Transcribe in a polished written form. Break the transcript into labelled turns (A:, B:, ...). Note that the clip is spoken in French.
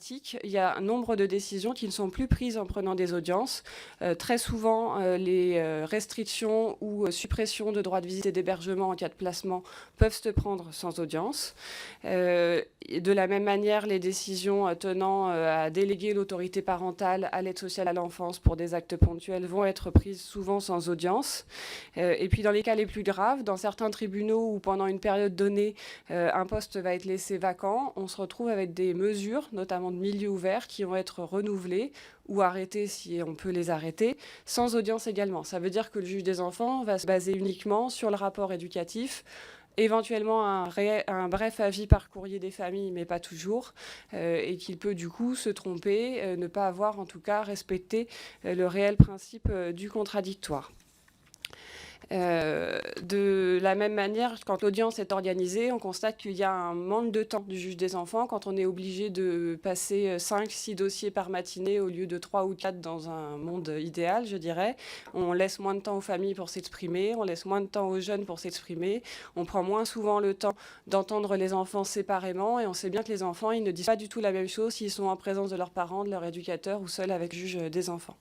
A: pratique, il y a un nombre de décisions qui ne sont plus prises en prenant des audiences. Très souvent, les restrictions ou suppressions de droits de visite et d'hébergement en cas de placement peuvent se prendre sans audience. De la même manière, les décisions tenant à déléguer l'autorité parentale à l'aide sociale à l'enfance pour des actes ponctuels vont être prises souvent sans audience. Et puis dans les cas les plus graves, dans certains tribunaux où pendant une période donnée, un poste va être laissé vacant, on se retrouve avec des mesures, notamment de milieu ouvert, qui vont être renouvelées ou arrêtées si on peut les arrêter, sans audience également. Ça veut dire que le juge des enfants va se baser uniquement sur le rapport éducatif, éventuellement un bref avis par courrier des familles, mais pas toujours, et qu'il peut du coup se tromper, ne pas avoir en tout cas respecté le réel principe du contradictoire. De la même manière, quand l'audience est organisée, on constate qu'il y a un manque de temps du juge des enfants quand on est obligé de passer 5-6 dossiers par matinée au lieu de 3 ou 4 dans un monde idéal, je dirais. On laisse moins de temps aux familles pour s'exprimer, on laisse moins de temps aux jeunes pour s'exprimer, on prend moins souvent le temps d'entendre les enfants séparément, et on sait bien que les enfants, ils ne disent pas du tout la même chose s'ils sont en présence de leurs parents, de leur éducateur ou seuls avec le juge des enfants.